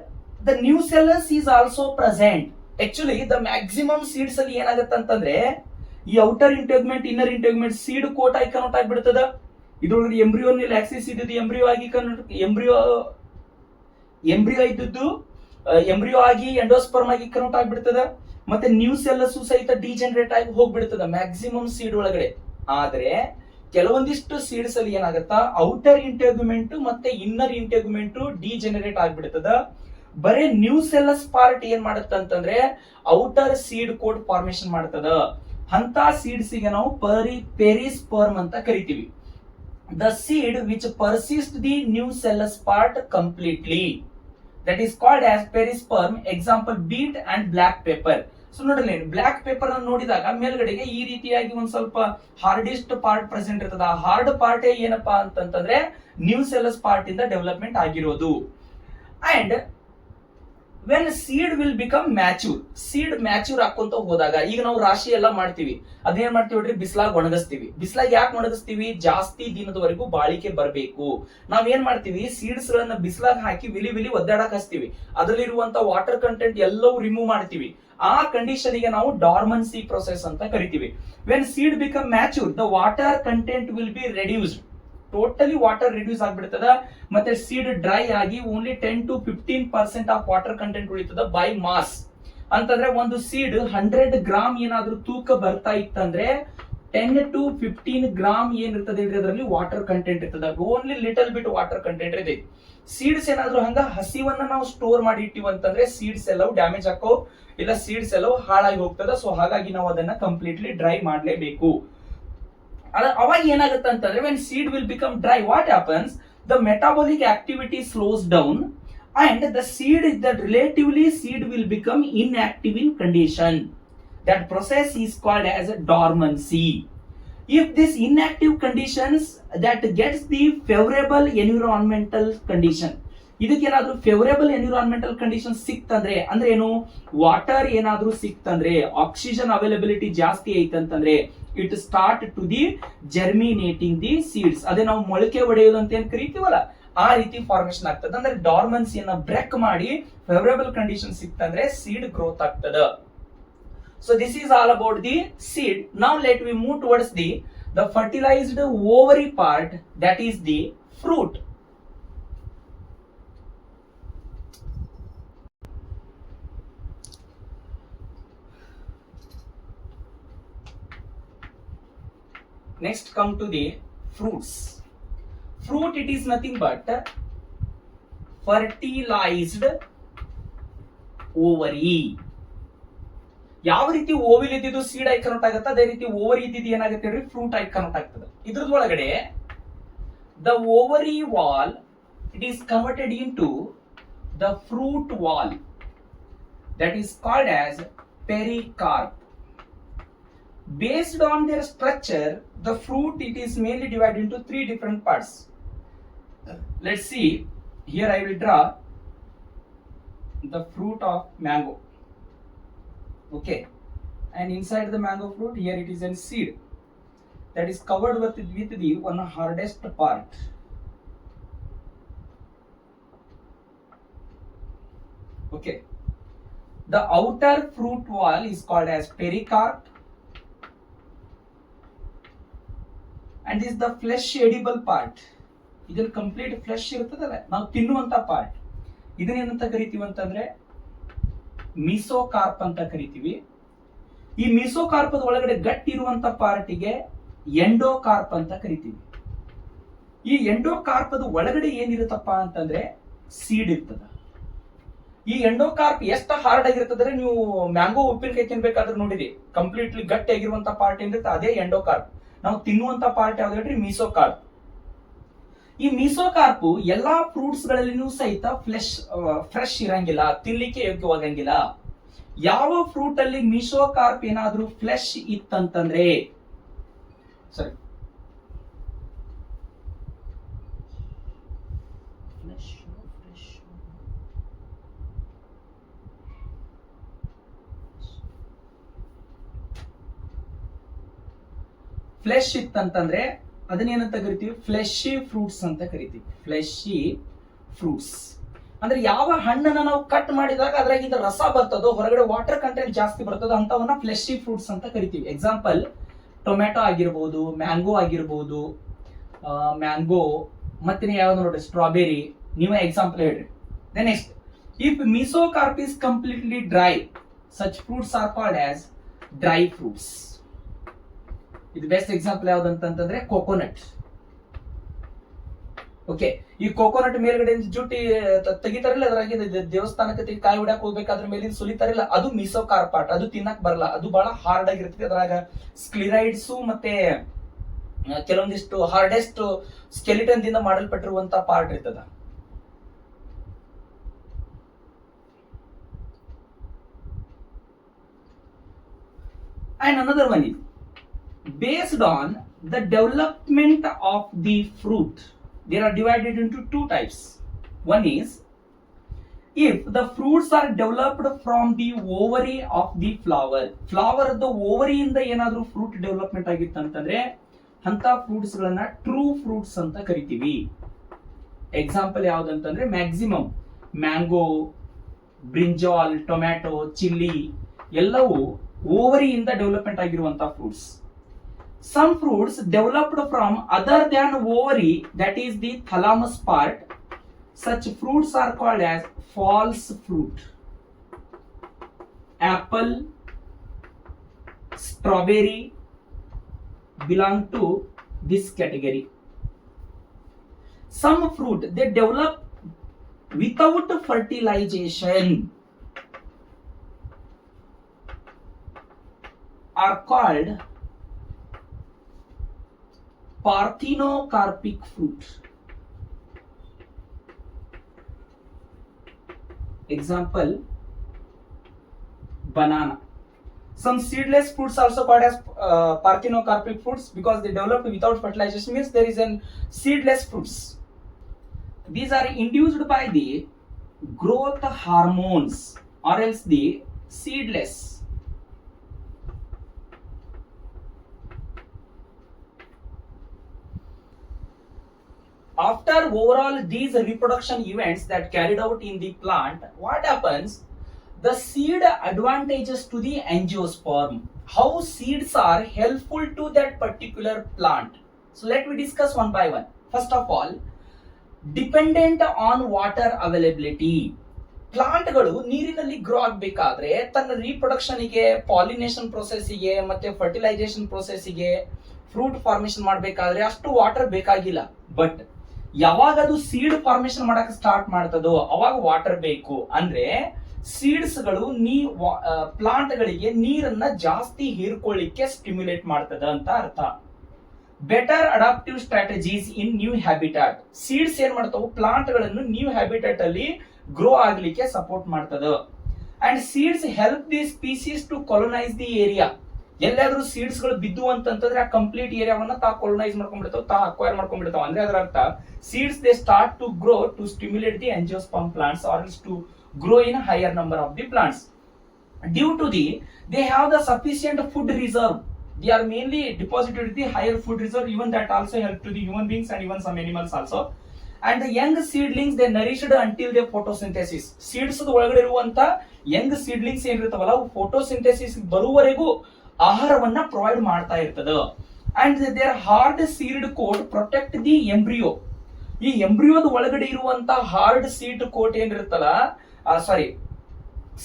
the nucellus is also present. Actually the maximum seeds ಅಲ್ಲಿ ಏನಾಗುತ್ತೆ ಅಂತಂದ್ರೆ ಈ outer integument inner integument seed coat ಆಗಿ ಕನ್ವರ್ಟ್ ಆಗ್ಬಿಡ್ತದ. ಇದ್ರೊಳಗೆ ಎಂಬ್ರಿಯೋನಿಲ್ ಆಕ್ಸಿಸ್ ಇದ್ದು ಎಂಬ್ರಿಯೋ ಆಗಿ ಎಂಬ್ರಿಯೋ ಇದ್ದದ್ದು ಎಂಬ್ರಿಯೋ ಆಗಿ ಎಂಡೋಸ್ಪರ್ಮ್ ಆಗಿ ಕನ್ವರ್ಟ್ ಆಗ್ಬಿಡ್ತದ. ಮತ್ತೆ ನ್ಯೂಸೆಲ್ಲಸ್ ಸಹಿತ ಡಿಜೆನರೇಟ್ ಆಗಿ ಹೋಗ್ಬಿಡ್ತದ ಮ್ಯಾಕ್ಸಿಮಮ್ ಸೀಡ್ ಒಳಗಡೆ. ಆದ್ರೆ ಕೆಲವೊಂದಿಷ್ಟು ಸೀಡ್ಸ್ ಅಲ್ಲಿ ಏನಾಗತ್ತಾ, ಔಟರ್ ಇಂಟೆಗ್ಯುಮೆಂಟ್ ಮತ್ತೆ ಇನ್ನರ್ ಇಂಟೆಗ್ಯುಮೆಂಟ್ ಡಿಜೆನರೇಟ್ ಆಗ್ಬಿಡ್ತದ. ಬರೇ ನ್ಯೂಸೆಲ್ಲಸ್ ಪಾರ್ಟ್ ಏನ್ ಮಾಡುತ್ತ ಅಂತಂದ್ರೆ ಔಟರ್ ಸೀಡ್ ಕೋಟ್ ಫಾರ್ಮೇಶನ್ ಮಾಡ್ತದ. ಅಂತ ಸೀಡ್ಸ್ ಗೆ ನಾವು ಪೆರಿಸ್ಪರ್ಮ್ ಅಂತ ಕರಿತೀವಿ. The seed which persist the nucellus part completely, that is called as perisperm. Example beet and black pepper. So ನೋಡಲಿ, ಬ್ಲಾಕ್ ಪೇಪರ್ ಅನ್ನು ನೋಡಿದಾಗ ಮೇಲ್ಗಡೆಗೆ ಈ ರೀತಿಯಾಗಿ ಒಂದ್ ಸ್ವಲ್ಪ ಹಾರ್ಡೆಸ್ಟ್ ಪಾರ್ಟ್ ಪ್ರೆಸೆಂಟ್ ಇರ್ತದ. ಆ ಹಾರ್ಡ್ ಪಾರ್ಟ್ ಏನಪ್ಪಾ ಅಂತಂದ್ರೆ ನ್ಯೂಸೆಲ್ಲಸ್ ಪಾರ್ಟ್ ಇಂದ ಡೆವಲಪ್ಮೆಂಟ್ ಆಗಿರೋದು. And when seed will become mature, seed mature ಹಾಕೊಂತ ಹೋದಾಗ, ಈಗ ನಾವು ರಾಶಿ ಎಲ್ಲ ಮಾಡ್ತೀವಿ, ಅದೇನ್ ಮಾಡ್ತೀವಿ ನೋಡ್ರಿ, ಬಿಸ್ಲಾಗ್ ಒಣಗಿಸ್ತೀವಿ. ಬಿಸ್ಲಾಗ್ ಯಾಕೆ ಒಣಗಿಸ್ತೀವಿ, ಜಾಸ್ತಿ ದಿನದವರೆಗೂ ಬಾಳಿಕೆ ಬರಬೇಕು. ನಾವ್ ಏನ್ ಮಾಡ್ತೀವಿ, ಸೀಡ್ಸ್ ಗಳನ್ನ ಬಿಸ್ಲಾಗ್ ಹಾಕಿ ವಿಲಿ ಒದ್ದಾಡಕ್ ಹಚ್ತೀವಿ, ಅದರಲ್ಲಿರುವಂತ ವಾಟರ್ ಕಂಟೆಂಟ್ ಎಲ್ಲವೂ ರಿಮೂವ್ ಮಾಡ್ತೀವಿ. ಆ ಕಂಡೀಷನ್ ಗೆ ನಾವು ಡಾರ್ಮನ್ಸಿ ಪ್ರೊಸೆಸ್ ಅಂತ ಕರಿತೀವಿ. When seed become mature the water content will be reduced, totally water reduce ಆಗ್ಬಿಡ್ತದ. ಮತ್ತೆ ಸೀಡ್ ಡ್ರೈ ಆಗಿ only 10 to 15% of water content ಉಳಿತದ ಬೈ ಮಾಸ್. ಅಂತಂದ್ರೆ ಒಂದು ಸೀಡ್ 100 ಗ್ರಾಮ್ ಏನಾದ್ರೂ ತೂಕ ಬರ್ತಾ ಇತ್ತಂದ್ರೆ 10 to 15 ಗ್ರಾಮ್ ಏನಿರ್ತದೆ ಅದರಲ್ಲಿ ವಾಟರ್ ಕಂಟೆಂಟ್ ಇರ್ತದ. Only little bit water content ಇದೆ. ಸೀಡ್ಸ್ ಏನಾದ್ರೂ ಹಂಗ ಹಸಿವನ್ನ ನಾವು ಸ್ಟೋರ್ ಮಾಡಿ ಇಟ್ಟಿವಿ ಅಂತಂದ್ರೆ ಸೀಡ್ಸ್ ಎಲ್ಲವೂ ಡ್ಯಾಮೇಜ್ ಹಾಕೋ, ಇಲ್ಲ ಸೀಡ್ಸ್ ಎಲ್ಲವೂ ಹಾಳಾಗಿ ಹೋಗ್ತದ. ಸೊ ಹಾಗಾಗಿ ನಾವು ಅದನ್ನ ಕಂಪ್ಲೀಟ್ಲಿ ಡ್ರೈ ಮಾಡಲೇಬೇಕು. ಅವಾಗ ಏನಾಗುತ್ತೆ ಅಂತಂದ್ರೆ when seed will become dry, what happens, the metabolic activity ಸ್ಲೋಸ್ down and the seed that relatively seed will become inactive in condition. That process is called as a dormancy. If this inactive conditions that gets the favorable environmental condition, ಇದಕ್ಕೇನಾದ್ರೂ favourable environmental condition ಸಿಕ್ತಂದ್ರೆ, ಅಂದ್ರೆ ಏನು, water ಏನಾದ್ರೂ ಸಿಕ್ತಂದ್ರೆ, oxygen availability ಜಾಸ್ತಿ ಐತಂತಂದ್ರೆ, it start to the germinating the seeds. ಅದೇ ನಾವು ಮೊಳಕೆ ಒಡೆಯೋದು ಅಂತ ಏನ್ ಕರಿತೀವಲ್ಲ, ಆ ರೀತಿ ಫಾರ್ಮೇಶನ್ ಆಗ್ತದೆ. ಅಂದ್ರೆ ಡಾರ್ಮನ್ಸಿಯನ್ನ ಬ್ರೇಕ್ ಮಾಡಿ ಫೇವರೇಬಲ್ ಕಂಡೀಷನ್ ಸಿಕ್ತಂದ್ರೆ ಸೀಡ್ ಗ್ರೋತ್ ಆಗ್ತದ. So this is all about the seed. Now let we move towards the fertilized ovary part, that is the fruit. Next come to the fruits. Fruit, it is nothing but fertilized ovary. ಯಾವ ರೀತಿ ಓವಿಲ್ ಇದ್ದಿದ್ದು seed ಆಗಿ convert ಆಗುತ್ತೆ, ಅದೇ ರೀತಿ ovary ಇದ್ದಿದ್ದು ಏನಾಗುತ್ತೆ ಹೇಳ್ರಿ, ಫ್ರೂಟ್ ಆಗಿ ಕನ್ವರ್ಟ್ ಆಗ್ತದೆ. ಇದ್ರದೊಳಗಡೆ the ovary wall it is converted into the fruit wall, that is called as pericarp. Based on their structure, the fruit it is mainly divided into 3 different parts. Let's see. Here I will draw the fruit of mango. Okay, and inside the mango fruit, here it is a seed that is covered with the one hardest part. Okay, the outer fruit wall is called as pericarp, and this is the flesh edible part. ಇದರಲ್ಲಿ complete flesh ಇರ್ತದಲ್ಲ, ನಾವು ತಿನ್ನುವಂತ part, ಇದನ್ನೇನಂತ ಕರಿತೀವಿ ಅಂತಂದ್ರೆ ಮಿಸೋಕಾರ್ಪ್ ಅಂತ ಕರಿತೀವಿ. ಈ ಮಿಸೋಕಾರ್ಪದ ಒಳಗಡೆ ಗಟ್ಟಿ ಇರುವಂತ ಪಾರ್ಟಿಗೆ ಎಂಡೋಕಾರ್ಪ್ ಅಂತ ಕರಿತೀವಿ. ಈ ಎಂಡೋಕಾರ್ಪದ ಒಳಗಡೆ ಏನಿರುತ್ತಪ್ಪ ಅಂತಂದ್ರೆ ಸೀಡ್ ಇರ್ತದ. ಈ ಎಂಡೋಕಾರ್ಪ್ ಎಷ್ಟು ಹಾರ್ಡ್ ಆಗಿರ್ತದ್ರೆ, ನೀವು ಮ್ಯಾಂಗೋ ಉಪ್ಪಿನಕಾಯಿ ತಿನ್ಬೇಕಾದ್ರೆ ನೋಡಿರಿ, ಕಂಪ್ಲೀಟ್ಲಿ ಗಟ್ಟಿ ಆಗಿರುವಂತ ಪಾರ್ಟ್ ಏನಿರುತ್ತೆ ಅದೇ ಎಂಡೋಕಾರ್ಪ್. ನಾವು ತಿನ್ನುವಂತ ಪಾರ್ಟ್ ಯಾವ್ದು ಹೇಳ್ರಿ, ಮೀಸೋಕಾರ್ಪ್. ಈ ಮೀಸೋಕಾರ್ಪ್ ಎಲ್ಲಾ ಫ್ರೂಟ್ಸ್ ಗಳಲ್ಲಿನೂ ಸಹಿತ ಫ್ರೆಶ್ ಇರಂಗಿಲ್ಲ, ತಿನ್ಲಿಕ್ಕೆ ಯೋಗ್ಯವಾಗಂಗಿಲ್ಲ. ಯಾವ ಫ್ರೂಟ್ ಅಲ್ಲಿ ಮೀಸೋಕಾರ್ಪ್ ಏನಾದ್ರೂ ಫ್ಲೆಶ್ ಇತ್ತಂತಂದ್ರೆ, ಸರಿ, ಫ್ಲೆಶ್ ಇತ್ತಂತಂದ್ರೆ ಅದನ್ನೇನಂತ ಕರಿತೀವಿ, ಫ್ಲೆಶಿ ಫ್ರೂಟ್ಸ್ ಅಂತ ಕರಿತೀವಿ. ಫ್ಲೆಶಿ ಫ್ರೂಟ್ಸ್ ಅಂದ್ರೆ ಯಾವ ಹಣ್ಣನ್ನ ನಾವು ಕಟ್ ಮಾಡಿದಾಗ ಅದ್ರಾಗಿದ್ದ ರಸ ಬರ್ತದೋ, ಹೊರಗಡೆ ವಾಟರ್ ಕಂಟೆಂಟ್ ಜಾಸ್ತಿ ಬರ್ತದೋ ಅಂತವನ್ನ ಫ್ಲೆಶಿ ಫ್ರೂಟ್ಸ್ ಅಂತ ಕರಿತೀವಿ. ಎಕ್ಸಾಂಪಲ್ ಟೊಮ್ಯಾಟೊ ಆಗಿರ್ಬೋದು, ಮ್ಯಾಂಗೋ ಆಗಿರ್ಬೋದು, ಮ್ಯಾಂಗೋ ಮತ್ತೆ ಯಾವ್ದು ನೋಡ್ರಿ, ಸ್ಟ್ರಾಬೆರಿ. ನೀವೇ ಎಕ್ಸಾಂಪಲ್ ಹೇಳ್ರಿ. Then next, if mesocarp is completely dry, such fruits are called as dry fruits. ಇದು ಬೆಸ್ಟ್ ಎಕ್ಸಾಂಪಲ್ ಯಾವ್ದಂತಂದ್ರೆ ಕೋಕೋನಟ್. ಓಕೆ, ಈ ಕೋಕೋನಟ್ ಮೇಲ್ಗಡೆ ಜುಟ್ಟಿ ತೆಗಿತಾರಿಲ್ಲ, ಅದ್ರಾಗಿ ದೇವಸ್ಥಾನಕ್ಕೆ ಕಾಯಿ ಹೊಡ್ಯಾಕ್ ಹೋಗ್ಬೇಕಾದ್ರ ಮೇಲಿಂದ ಸುಲಿತಾರಿಲ್ಲ, ಅದು ಮೀಸೋಕಾರ್ಪ್ ಪಾರ್ಟ್. ಅದು ತಿನ್ನಕ್ ಬರಲ್ಲ, ಅದು ಬಹಳ ಹಾರ್ಡ್ ಆಗಿರ್ತದೆ. ಅದ್ರಾಗ ಸ್ಕ್ಲಿರೈಡ್ಸ್ ಮತ್ತೆ ಕೆಲವೊಂದಿಷ್ಟು ಹಾರ್ಡೆಸ್ಟ್ ಸ್ಕೆಲಿಟನ್ ದಿಂದ ಮಾಡಲ್ಪಟ್ಟಿರುವಂತ ಪಾರ್ಟ್ ಇರ್ತದ. And another one is based on the development of the fruit, they are divided into two types. One is if the fruits are developed from the ovary of the flower. Flower the ovary ಇಂದ ಏನಾದ್ರೂ fruit development ಆಗಿತ್ತಂತಂದ್ರೆ ಅಂತ fruits ಗಳನ್ನ true fruits ಅಂತ ಕರಿತೀವಿ. Example ಯಾವ್ದಂತಂದ್ರೆ maximum mango, brinjal, tomato, chilli ಎಲ್ಲವೂ ಓವರಿಯಿಂದ development ಆಗಿರುವಂತಹ fruits. Some fruits developed from other than ovary, that is the thalamus part. Such fruits are called as false fruit. Apple, strawberry belong to this category. Some fruit they develop without fertilization are called parthenocarpic fruit. Example, banana. Some seedless fruits also called as parthenocarpic fruits because they developed without fertilization, means there is an seedless fruits. These are induced by the growth hormones or else the seedless. After overall these reproduction events that carried out in the plant, what happens? The seed advantages to the angiosperm. How seeds are helpful to that particular plant. So let me discuss one by one. First of all, dependent on water availability. ಪ್ಲಾಂಟ್ಗಳು ನೀರಿನಲ್ಲಿ grow ಆಗಬೇಕಾದ್ರೆ ತನ್ನ ರೀಪ್ರೊಡಕ್ಷನ್ಗೆ, pollination ಪ್ರೊಸೆಸ್ಗೆ ಮತ್ತೆ fertilisation ಪ್ರೊಸೆಸ್ಗೆ, fruit formation ಮಾಡಬೇಕಾದ್ರೆ ಅಷ್ಟು water ಬೇಕಾಗಿಲ್ಲ. But ಯಾವಾಗ ಅದು seed formation ಮಾಡಕ್ ಸ್ಟಾರ್ಟ್ ಮಾಡ್ತದೋ ಅವಾಗ ವಾಟರ್ ಬೇಕು. ಅಂದ್ರೆ ಸೀಡ್ಸ್ ಗಳು ಪ್ಲಾಂಟ್ ಗಳಿಗೆ ನೀರನ್ನ ಜಾಸ್ತಿ ಹೀರ್ಕೊಳ್ಳಿಕ್ಕೆ ಸ್ಟಿಮ್ಯುಲೇಟ್ ಮಾಡ್ತದ ಅಂತ ಅರ್ಥ. Better adaptive strategies in new habitat. Seeds ಏನ್ ಮಾಡ್ತಾವು, ಪ್ಲಾಂಟ್ ಗಳನ್ನು ನ್ಯೂ ಹ್ಯಾಬಿಟಾಟ್ ಅಲ್ಲಿ ಗ್ರೋ ಆಗ್ಲಿಕ್ಕೆ ಸಪೋರ್ಟ್ ಮಾಡ್ತದ. And seeds help the species to colonise the area. ಎಲ್ಲಾದ್ರೂ ಸೀಡ್ಸ್ ಗಳು ಬಿದ್ದು ಅಂತಂದ್ರೆ ಆ ಕಂಪ್ಲೀಟ್ ಏರಿಯಾವನ್ನ ಕೊಲೊನೈಸ್ ಮಾಡ್ಕೊಂಡ್ಬಿಡ್ತಾವ, ಅಕ್ವೈರ್ ಮಾಡ್ಕೊಂಡ್ಬಿಡ್ತಾವ. ಅಂದ್ರೆ ಅದರ ಅರ್ಥ seeds they start to grow to stimulate the angiosperm plants or else to grow in a higher number of the plants. Due to they have the sufficient food reserve. They are mainly deposited with the higher food reserve, even that also help to the human beings and even some animals also. And the young seedlings they nourished until their photosynthesis. Seeds ಒಳಗಡೆ ಇರುವಂತ Young seedlings ಏನಿರ್ತಾವಲ್ಲ ಅವು photosynthesis ಬರುವವರೆಗೂ ಆಹಾರವನ್ನ provide ಮಾಡ್ತಾ ಇರ್ತದ. And there hard seed coat protect the embryo. ಈ ಎಂಬ್ರಿಯೋದ ಒಳಗಡೆ ಇರುವಂತ ಹಾರ್ಡ್ ಸೀಡ್ ಕೋಟ್ ಏನಿರುತ್ತಲ್ಲ,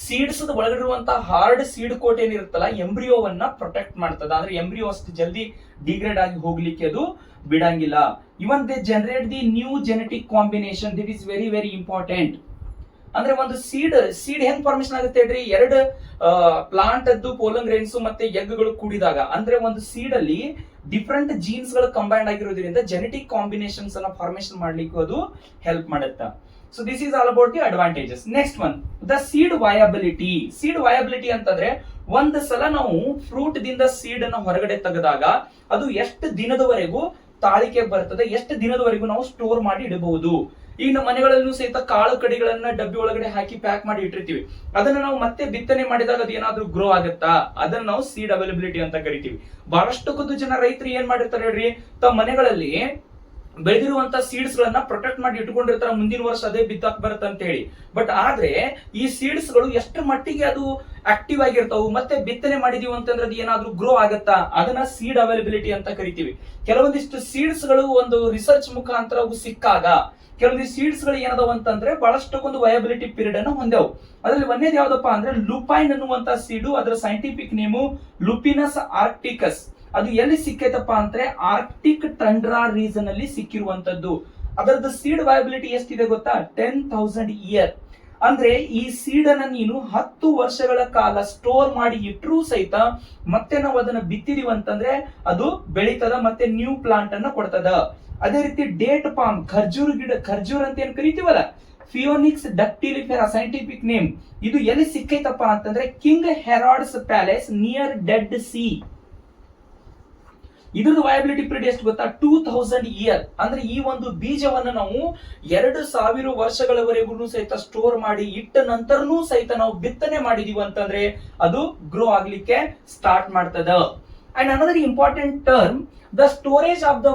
ಸೀಡ್ಸ್ ಒಳಗಡೆ ಇರುವಂತಹ ಹಾರ್ಡ್ ಸೀಡ್ ಕೋಟ್ ಏನಿರುತ್ತಲ್ಲ ಎಂಬ್ರಿಯೋವನ್ನ ಪ್ರೊಟೆಕ್ಟ್ ಮಾಡ್ತದ. ಅಂದ್ರೆ ಎಂಬ್ರಿಯೋ ಅಷ್ಟು ಜಲ್ದಿ ಡಿಗ್ರೇಡ್ ಆಗಿ ಹೋಗ್ಲಿಕ್ಕೆ ಅದು ಬಿಡಂಗಿಲ್ಲ. Even they generate the new genetic combination, this is very very important. ಅಂದ್ರೆ ಒಂದು ಸೀಡ್ ಹೆಂಗ್ ಫಾರ್ಮೇಶನ್ ಆಗುತ್ತೆ ಹೇಳ್ರಿ, ಎರಡು ಪ್ಲಾಂಟ್ ಅದ್ದು ಪೋಲನ್ ಗ್ರೈನ್ಸ್ ಮತ್ತೆ ಎಗ್ಗಳು ಕೂಡಿದಾಗ, ಅಂದ್ರೆ ಒಂದು ಸೀಡ್ ಅಲ್ಲಿ ಡಿಫ್ರೆಂಟ್ ಜೀನ್ಸ್ ಗಳು ಕಂಬೈಂಡ್ ಆಗಿರೋದ್ರಿಂದ ಜೆನೆಟಿಕ್ ಕಾಂಬಿನೇಷನ್ಸ್ ಅನ್ನ ಫಾರ್ಮೇಶನ್ ಮಾಡ್ಲಿಕ್ಕೆ ಅದು ಹೆಲ್ಪ್ ಮಾಡುತ್ತೆ. So this is all about the advantages. Next one, the seed viability. Seed viability ಅಂತಂದ್ರೆ ಒಂದ್ ಸಲ ನಾವು ಫ್ರೂಟ್ ದಿಂದ ಸೀಡ್ ಅನ್ನ ಹೊರಗಡೆ ತೆಗೆದಾಗ ಅದು ಎಷ್ಟು ದಿನದವರೆಗೂ ತಾಳಿಕೆ ಬರ್ತದೆ, ಎಷ್ಟು ದಿನದವರೆಗೂ ನಾವು ಸ್ಟೋರ್ ಮಾಡಿ ಇಡಬಹುದು. ಈಗ ನಮ್ಮ ಮನೆಗಳಲ್ಲೂ ಸಹಿತ ಕಾಳು ಕಡಿಗಳನ್ನ ಡಬ್ಬಿ ಒಳಗಡೆ ಹಾಕಿ ಪ್ಯಾಕ್ ಮಾಡಿ ಇಟ್ಟಿರ್ತೀವಿ. ಅದನ್ನ ನಾವು ಮತ್ತೆ ಬಿತ್ತನೆ ಮಾಡಿದಾಗ ಅದು ಏನಾದ್ರೂ ಗ್ರೋ ಆಗುತ್ತಾ, ಅದನ್ನ ನಾವು ಸೀಡ್ ಅವೈಲಬಿಲಿಟಿ ಅಂತ ಕರಿತೀವಿ. ಬಹಳಷ್ಟು ಜನ ರೈತರು ಏನ್ ಮಾಡಿರ್ತಾರೆ ಹೇಳ್ರಿ, ತಮ್ಮ ಮನೆಗಳಲ್ಲಿ ಬೆಳೆದಿರುವಂತ ಸೀಡ್ಸ್ ಗಳನ್ನ ಪ್ರೊಟೆಕ್ಟ್ ಮಾಡಿ ಇಟ್ಕೊಂಡಿರ್ತಾರೆ, ಮುಂದಿನ ವರ್ಷ ಅದೇ ಬಿತ್ತಾಕ್ ಬರುತ್ತೆ ಅಂತ ಹೇಳಿ. ಬಟ್ ಆದ್ರೆ ಈ ಸೀಡ್ಸ್ ಗಳು ಎಷ್ಟು ಮಟ್ಟಿಗೆ ಅದು ಆಕ್ಟಿವ್ ಆಗಿರ್ತಾವು, ಮತ್ತೆ ಬಿತ್ತನೆ ಮಾಡಿದೀವಿ ಅಂತಂದ್ರೆ ಅದು ಏನಾದ್ರೂ ಗ್ರೋ ಆಗತ್ತಾ, ಅದನ್ನ ಸೀಡ್ ಅವೈಲಬಿಲಿಟಿ ಅಂತ ಕರಿತೀವಿ. ಕೆಲವೊಂದಿಷ್ಟು ಸೀಡ್ಸ್ ಗಳು ಒಂದು ರಿಸರ್ಚ್ ಮುಖಾಂತರ ಅವು ಸಿಕ್ಕಾಗ ಕೆಲವೊಂದು ಸೀಡ್ಸ್ ಗಳು ಏನದಾವ ಅಂತಂದ್ರೆ ಬಹಳಷ್ಟಕ್ಕೊಂದು ವಯಬಿಲಿಟಿ ಪೀರಿಯಡ್ ಅನ್ನು ಹೊಂದೆವು. ಅದರಲ್ಲಿ ಒಂದೇದು ಯಾವ್ದಪ್ಪ ಅಂದ್ರೆ ಲುಪೈನ್ ಅನ್ನುವಂತ ಸೀಡು, ಅದರ ಸೈಂಟಿಫಿಕ್ ನೇಮು ಲುಪಿನಸ್ ಆರ್ಕ್ಟಿಕಸ್. ಅದು ಎಲ್ಲಿ ಸಿಕ್ಕೈತಪ್ಪ ಅಂದ್ರೆ ಆರ್ಕ್ಟಿಕ್ ಟಂಡ್ರಾ ರೀಸನ್ ಅಲ್ಲಿ ಸಿಕ್ಕಿರುವಂತದ್ದು. ಅದರದ್ದು ಸೀಡ್ ವಯಬಿಲಿಟಿ ಎಷ್ಟಿದೆ ಗೊತ್ತಾ, 10,000 ಇಯರ್. ಅಂದ್ರೆ ಈ ಸೀಡ್ ಅನ್ನ ನೀನು 10 ವರ್ಷಗಳ ಕಾಲ ಸ್ಟೋರ್ ಮಾಡಿ ಇಟ್ಟರೂ ಸಹಿತ ಮತ್ತೆ ನಾವು ಅದನ್ನ ಬಿತ್ತಿದೀವಿ ಅಂತಂದ್ರೆ ಅದು ಬೆಳೀತದ, ಮತ್ತೆ ನ್ಯೂ ಪ್ಲಾಂಟ್ ಅನ್ನ ಕೊಡ್ತದ. ಅದೇ ರೀತಿ ಡೇಟ್ ಪಾಮ್, ಖರ್ಜೂರ್ ಗಿಡ, ಖರ್ಜೂರ್ ಅಂತ ಏನ್ ಕರಿತೀವಲ್ಲ, ಫಿಯೋನಿಕ್ಸ್ ಡಕ್ಟಿಲಿಫೆರಾ ಸೈಂಟಿಫಿಕ್ ನೇಮ್. ಇದು ಎಲ್ಲಿ ಸಿಕ್ಕೈತಪ್ಪ ಅಂತಂದ್ರೆ king Herod's palace near Dead Sea. ಇದ್ರದ್ದು ವಯಬಿಲಿಟಿ ಪೀರಿಯಡ್ ಎಷ್ಟು ಗೊತ್ತಾ, 2000 ಇಯರ್. ಅಂದ್ರೆ ಈ ಒಂದು ಬೀಜವನ್ನ ನಾವು 2000 ವರ್ಷಗಳವರೆಗೂ ಸಹಿತ ಸ್ಟೋರ್ ಮಾಡಿ ಇಟ್ಟ ನಂತರನೂ ಸಹಿತ ನಾವು ಬಿತ್ತನೆ ಮಾಡಿದೀವಿ ಅಂತಂದ್ರೆ ಅದು ಗ್ರೋ ಆಗ್ಲಿಕ್ಕೆ ಸ್ಟಾರ್ಟ್ ಮಾಡ್ತದ. And another important term, the storage of the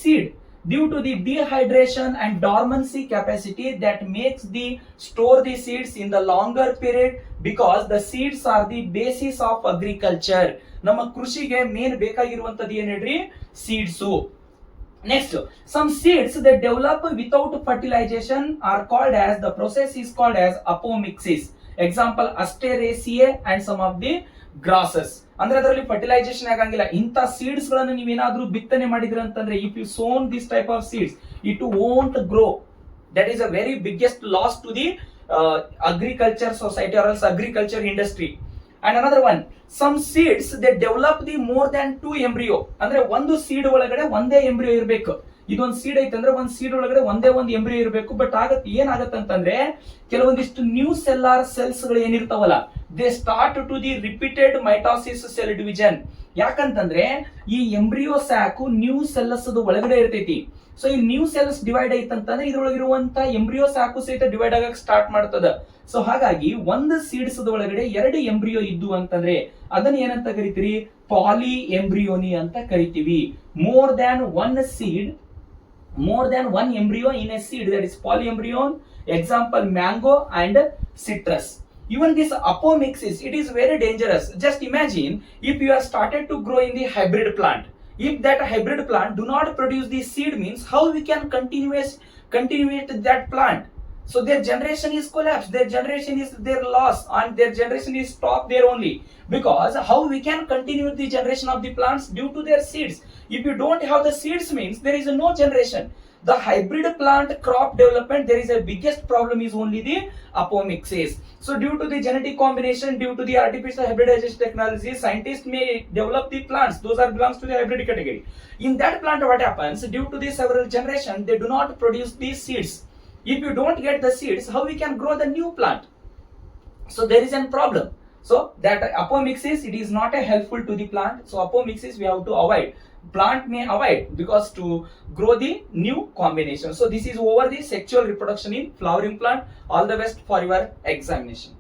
seed due to the dehydration and dormancy capacity that makes the store the seeds in the longer period, because the seeds are the basis of agriculture. ನಮ್ಮ ಕೃಷಿಗೆ main ಬೇಕಾಗಿರುವಂತದ್ದು ಏನ್ ಹೇಳ್ರಿ, seeds. Next, some seeds that develop without fertilization are called as, the process is called as apomixis. Example Asteraceae and some of the grasses. ಅಂದ್ರೆ ಅದರಲ್ಲಿ fertilisation ಆಗಂಗಿಲ್ಲ. ಇಂಥ seeds ಗಳನ್ನು ನೀವೇನಾದ್ರೂ ಬಿತ್ತನೆ ಮಾಡಿದ್ರೆ ಅಂತಂದ್ರೆ, if you sown this type of seeds it won't grow. That is a very biggest loss to the agriculture society or else agriculture industry. And another one, some seeds they develop the more than 2 embryo. ಅಂದ್ರೆ ಒಂದು seed ಒಳಗಡೆ ಒಂದೇ embryo ಇರಬೇಕು. ಇದೊಂದು seed ಐತಂದ್ರೆ ಒಂದ್ seed ಒಳಗಡೆ ಒಂದೇ ಒಂದು ಎಂಬ್ರಿಯೋ ಇರಬೇಕು. ಬಟ್ ಏನಾಗತ್ತಂತಂದ್ರೆ ಕೆಲವೊಂದಿಷ್ಟು ನ್ಯೂ ಸೆಲ್ಲಾರ್ ಸೆಲ್ಸ್ ಗಳು ಏನಿರ್ತಾವಲ್ಲ, they start to the repeated mitosis cell division. ಯಾಕಂತಂದ್ರೆ ಈ ಎಂಬ್ರಿಯೋ ಸ್ಯಾಕು ನ್ಯೂ ಸೆಲ್ಸ್ ಒಳಗಡೆ ಇರ್ತೈತಿ. ಸೊ ಈ ನ್ಯೂ ಸೆಲ್ಸ್ ಡಿವೈಡ್ ಐತಂತಂದ್ರೆ ಇದ್ರೊಳಗಿರುವಂತ ಎಂಬ್ರಿಯೋ ಸ್ಯಾಕು ಸಹಿತ ಡಿವೈಡ್ ಆಗಕ್ ಸ್ಟಾರ್ಟ್ ಮಾಡ್ತದ. ಸೊ ಹಾಗಾಗಿ ಒಂದು ಸೀಡ್ಸ್ ಒಳಗಡೆ 2 ಎಂಬ್ರಿಯೋ ಇದ್ದು ಅಂತಂದ್ರೆ ಅದನ್ನ ಏನಂತ ಕರಿತೀರಿ, ಪಾಲಿ ಎಂಬ್ರಿಯೋನಿ ಅಂತ ಕರಿತೀವಿ. more than one embryo in a seed, that is polyembryon. Example mango and citrus. Even this apomixis, it is very dangerous. Just imagine if you are started to grow in the hybrid plant. If that hybrid plant do not produce the seed, means how we can continue that plant. So their generation is collapsed, their generation is their loss, and their generation is stopped there only. Because how we can continue the generation of the plants due to their seeds. If you don't have the seeds, means there is no generation. The hybrid plant crop development, there is a biggest problem is only the apomixis. So due to the genetic combination, due to the artificial hybridization technology, scientists may develop the plants, those are belongs to the hybrid category. In that plant what happens, due to the several generation, they do not produce these seeds. If you don't get the seeds, how we can grow the new plant? So there is a problem. So that apomixis, it is not a helpful to the plant. So apomixis we have to avoid. Plant may avoid because to grow the new combination. So this is over the sexual reproduction in flowering plant. All the best for your examination.